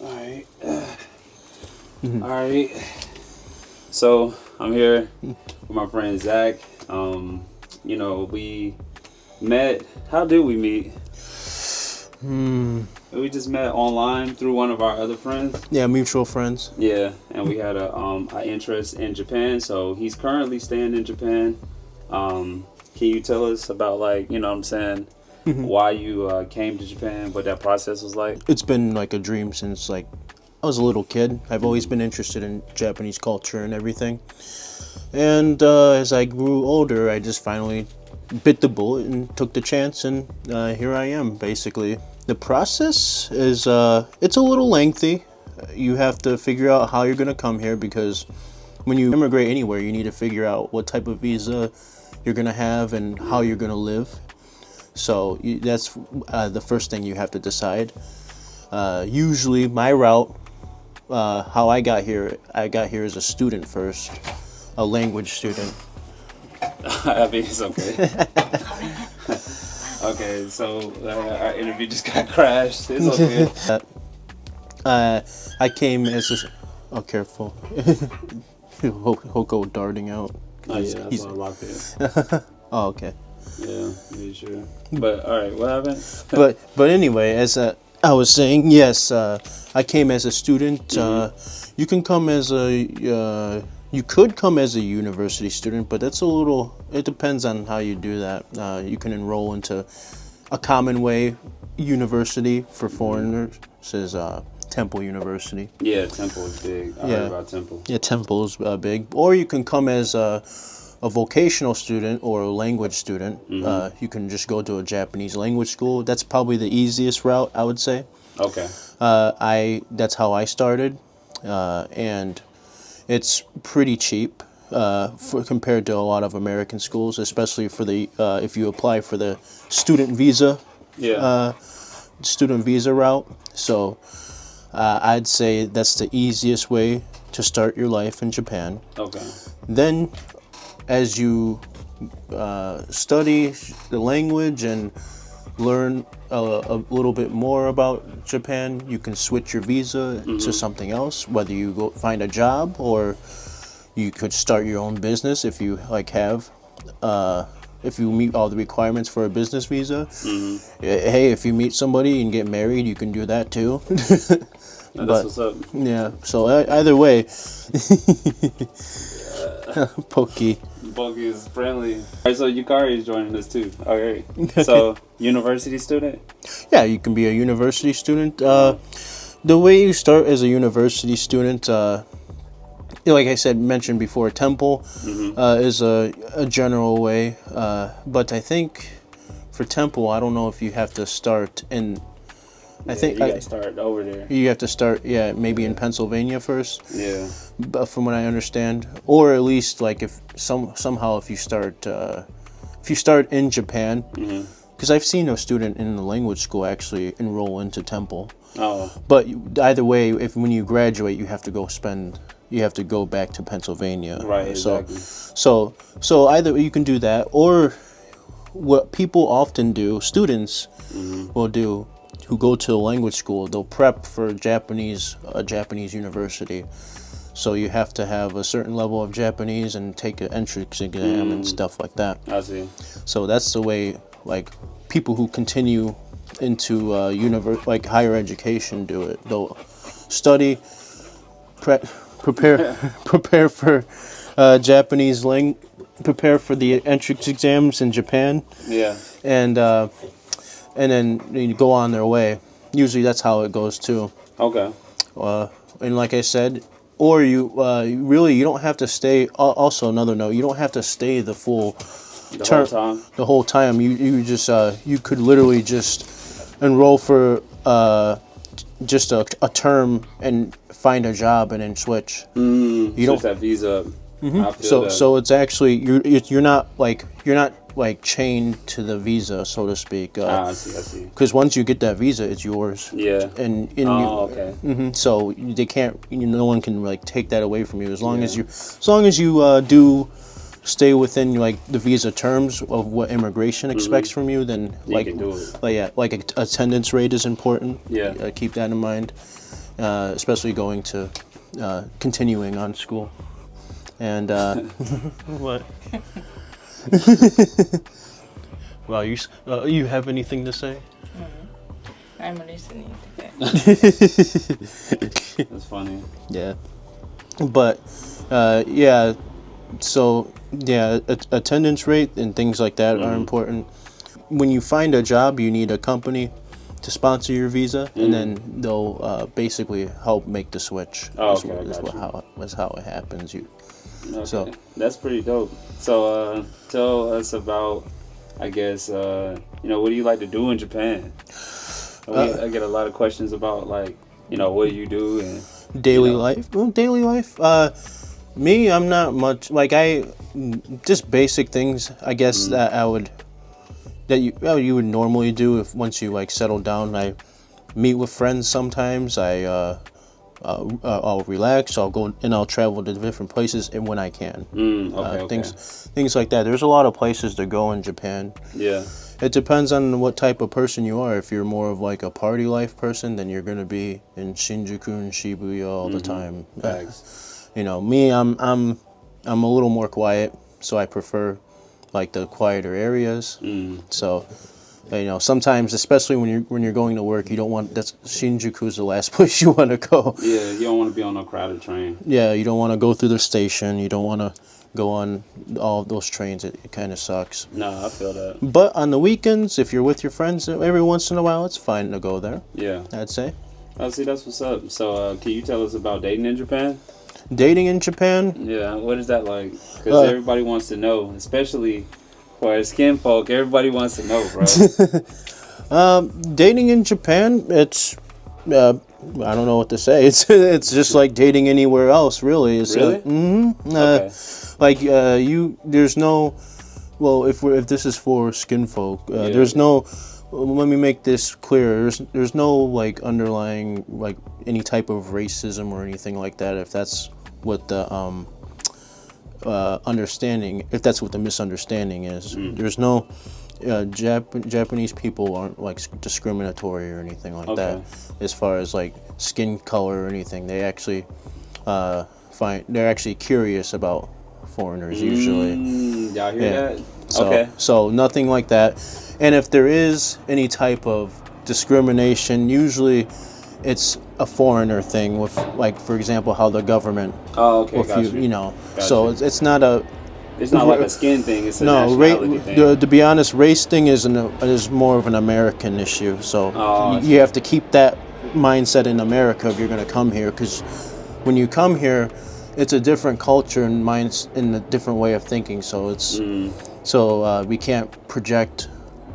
All right. All right. So I'm here with my friend Zach. We met. How did we meet? We just met online through one of our other friends. Yeah, mutual friends. Yeah, and we had a interest in Japan. So he's currently staying in Japan. Can you tell us about why you came to Japan? What that process was like? It's been like a dream since like I was a little kid. I've always been interested in Japanese culture and everything. And as I grew older, I just finally bit the bullet and took the chance, and here I am, basically. The process is, it's a little lengthy. You have to figure out how you're going to come here, because when you immigrate anywhere, you need to figure out what type of visa you're going to have and how you're going to live. So that's the first thing you have to decide. Usually my route, how I got here as a student first, a language student. I mean, it's okay. Okay, so our interview just got crashed. It's okay. I came as a... Oh, careful. He'll go darting out. Oh, yeah, that's why I locked it. Oh, okay. Yeah, pretty sure. But, alright, what happened? But anyway, as I was saying, yes, I came as a student. You can come as a... you could come as a university student, but that's a little... It depends on how you do that. You can enroll into a common way university for foreigners. This is Temple University. Yeah, Temple is big. I heard about Temple. Yeah, Temple is big. Or you can come as a vocational student or a language student. You can just go to a Japanese language school. That's probably the easiest route, I would say. Okay. That's how I started, and it's pretty cheap compared to a lot of American schools, especially for the if you apply for the student visa. Yeah. Student visa route. So I'd say that's the easiest way to start your life in Japan. Okay. Then, as you study the language and learn a little bit more about Japan, you can switch your visa to something else, whether you go find a job, or you could start your own business if you if you meet all the requirements for a business visa. Hey, if you meet somebody and get married, you can do that too. That's what's up. Yeah, so either way. Pokey is friendly. Alright, so Yukari is joining us too. Alright. So, university student? Yeah, you can be a university student. The way you start as a university student, like I said, mentioned before, Temple is a general way. But I think for Temple, I don't know if you have to start in... I think you gotta start over there. You have to start, maybe in Pennsylvania first. Yeah. But from what I understand, or at least like if somehow if you start in Japan, because I've seen a student in the language school actually enroll into Temple. Oh. But either way, when you graduate, you have to go back to Pennsylvania. Right. Exactly. So either you can do that, or what people often do, students will do, who go to a language school, they'll prep for a Japanese university. So you have to have a certain level of Japanese and take an entrance exam and stuff like that. I see. So that's the way, like, people who continue into higher education do it. They'll study, prepare for Japanese language, prepare for the entrance exams in Japan. Yeah. And then you go on their way. Usually that's how it goes too. Okay. And like I said, or you don't have to stay. Also, another note, you don't have to stay the full term, the whole time. You just you could literally just enroll for just a term and find a job and then switch. You don't that visa. So it's actually you're not like chained to the visa, so to speak. I see. Because once you get that visa, it's yours. Yeah. Okay. So they can't. No one can like take that away from you as long as you do stay within like the visa terms of what immigration expects from you. Then you can do it. Like attendance rate is important. Yeah. Keep that in mind. especially going to continuing on school. And what? Well, you have anything to say? I'm listening to that. That's funny. Yeah, but yeah. So yeah, attendance rate and things like that are important. When you find a job, you need a company to sponsor your visa, and then they'll basically help make the switch. Oh, is okay, how it happens. Okay. So That's pretty dope. So tell us about, I guess, what do you like to do in Japan? I get a lot of questions about, like, what do you do and daily life. Well, daily life. Me, I'm not much like just basic things. I guess that you would normally do if once you like settle down. I meet with friends sometimes. I'll relax. I'll go and I'll travel to different places and when I can. Okay. Things like that. There's a lot of places to go in Japan. Yeah. It depends on what type of person you are. If you're more of like a party life person, then you're gonna be in Shinjuku and Shibuya all the time. Thanks. Me, I'm a little more quiet, so I prefer like the quieter areas. So, sometimes, especially when you're going to work, you don't want Shinjuku's the last place you want to go. Yeah, you don't want to be on a crowded train. Yeah, you don't want to go through the station. You don't want to go on all of those trains. It kind of sucks. No, I feel that. But on the weekends, if you're with your friends, every once in a while, it's fine to go there. Yeah. I'd say. Oh, see, that's what's up. So, can you tell us about dating in Japan? Dating in Japan? Yeah, what is that like? Because everybody wants to know, especially for our skin folk. Everybody wants to know, bro. Dating in Japan, it's I don't know what to say. It's just like dating anywhere else, really. Really? Okay. Like there's no. Well, if this is for skin folk, there's no. Let me make this clear. There's no like underlying like any type of racism or anything like that. If that's what the understanding, if that's what the misunderstanding is, there's no Japanese people aren't like discriminatory or anything like that. As far as like skin color or anything, they actually they're actually curious about foreigners usually. Y'all hear that? So nothing like that. And if there is any type of discrimination, usually it's a foreigner thing with, like, for example, how the government. Oh, okay, got you. So it's not a. It's not like a skin thing. It's a nationality thing. To be honest, race thing is more of an American issue. So you have to keep that mindset in America if you're going to come here, because when you come here, it's a different culture and minds in a different way of thinking. So we can't project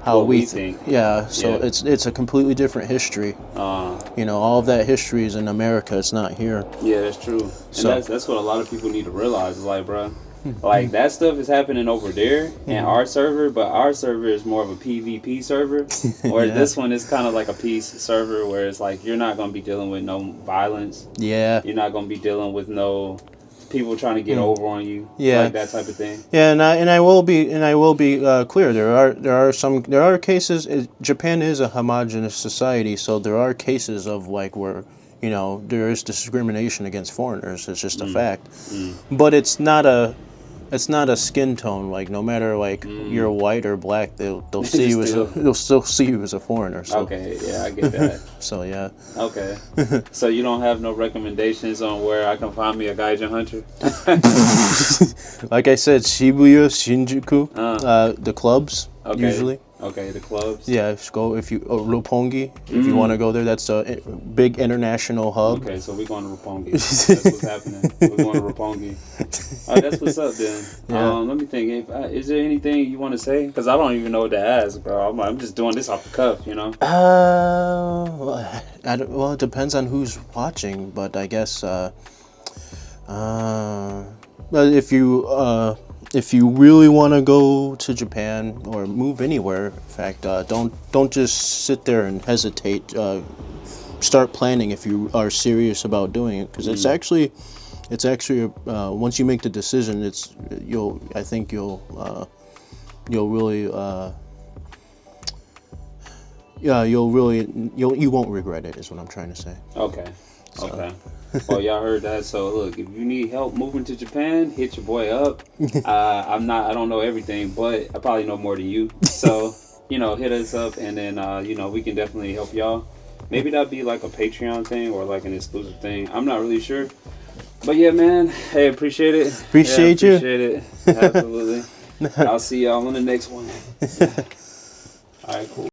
how we think. Yeah, so it's a completely different history. All of that history is in America. It's not here. Yeah, that's true. And that's what a lot of people need to realize. Is like, bro, like that stuff is happening over there in our server, but our server is more of a PvP server, whereas this one is kind of like a peace server, where it's like you're not gonna be dealing with no violence. Yeah. You're not gonna be dealing with no people trying to get over on you, like that type of thing. Yeah, and I will be clear. There are cases. Japan is a homogenous society, so there are cases of like where there is discrimination against foreigners. It's just a fact, but it's not a skin tone. Like no matter like you're white or black, they'll see you they'll still see you as a foreigner. So. Okay, yeah, I get that. So yeah. Okay, so you don't have no recommendations on where I can find me a gaijin hunter? Like I said, Shibuya, Shinjuku, the clubs usually. Okay, the clubs. Yeah, Roppongi. If you want to go there, that's a big international hub. Okay, so we're going to Roppongi. That's what's happening. We're going to Roppongi. All right, that's what's up then. Yeah. Let me think. Is there anything you want to say? Because I don't even know what to ask, bro. I'm just doing this off the cuff, Well, it depends on who's watching, but I guess if you really want to go to Japan or move anywhere, in fact, don't just sit there and hesitate. Start planning if you are serious about doing it, because it's actually once you make the decision, I think you'll really Yeah, you won't regret it. Is what I'm trying to say. Okay. Okay. Well, y'all heard that. So look, if you need help moving to Japan, hit your boy up. I don't know everything, but I probably know more than you. So, hit us up, and then we can definitely help y'all. Maybe that'd be like a Patreon thing or like an exclusive thing. I'm not really sure. But yeah, man. Hey, appreciate it. Appreciate you. Appreciate it. Absolutely. I'll see y'all on the next one. All right, cool.